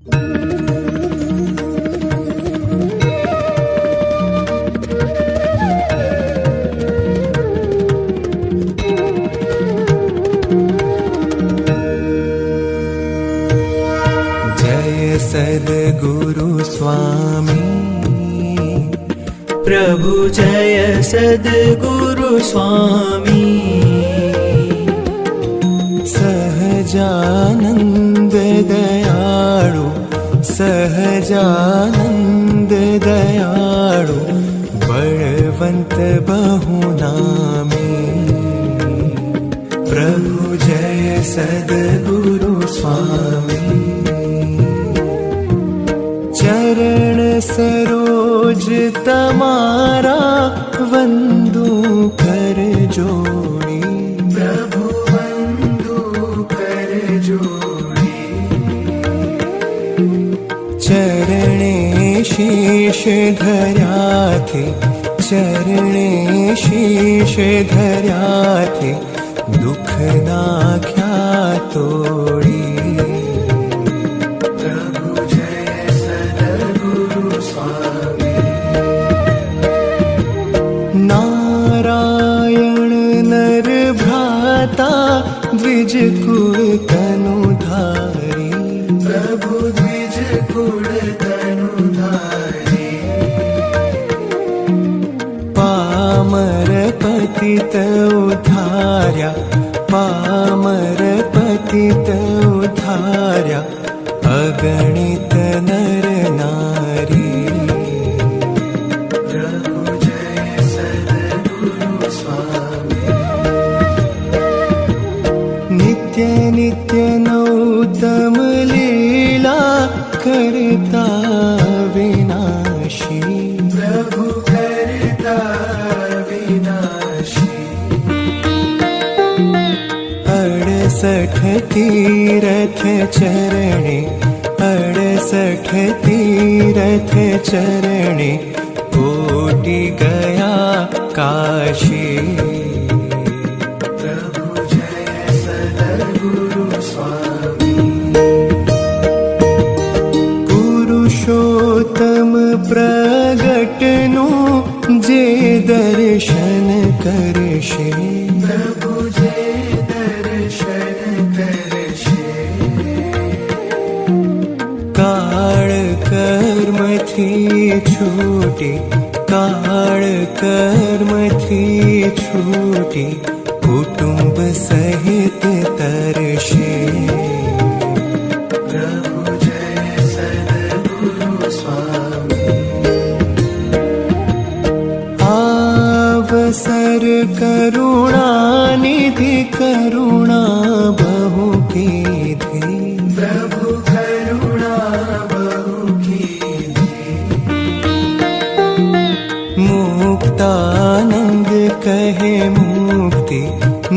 जय सद्गुरु स्वामी प्रभु जय सद्गुरु स्वामी सहजानंद दयाळु सहजानंद दयाळु बलवंत बहुनामी प्रभु जय सद्गुरु स्वामी चरण सरोज तमारा वंदू कर जोड़ी प्रभु वंदू कर जोड़ी चरणे शीश धर्या थे चरणे शीश धर्या थे दुख नाख्या तोड़ी नारायण नर भ्राता द्विज कुल तनुधारी प्रभु द्विज कुल तनुधारी पामर पतित उद्धार्या पामर पतित उद्धार्या अगणित नर नारी नित्य नित्य नौतम लीला करता विनाशी प्रभु करता विनाशी 68 तीरथ चरणे 68 तीरथ चरणे कोटि गया काशी पुरुषोत्तम प्रगटनु जे दर्शन करशे प्रभु जे दर्शन करशे काळ कर्म थी छूटी काळ कर्म थी छूटी कुटुंब सहित तरशे अवसर करुणा निधि करुणा बहु कीधी प्रभु करुणा बहु कीधी मुक्तानंद कहे मुक्ति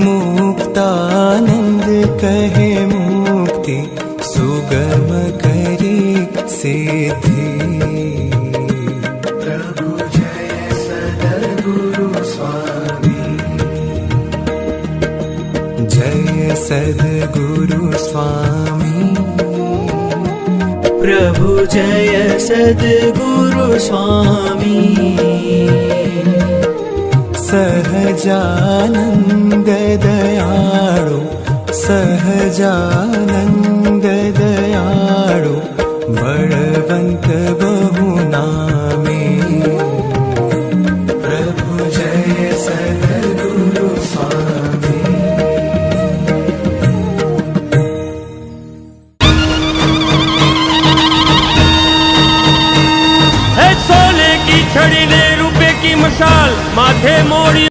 मुक्तानंद कहे मुक्ति सुगम करी सिद्धि जय सद्गुरु स्वामी प्रभु जय सद्गुरु स्वामी सहजानंद दयाळु सहजानंद दयाळु बलवंत बहुनामी प्रभु जय सद्गुरु स्वामी छड़ी ने रुपए की मशाल माथे मोड़ी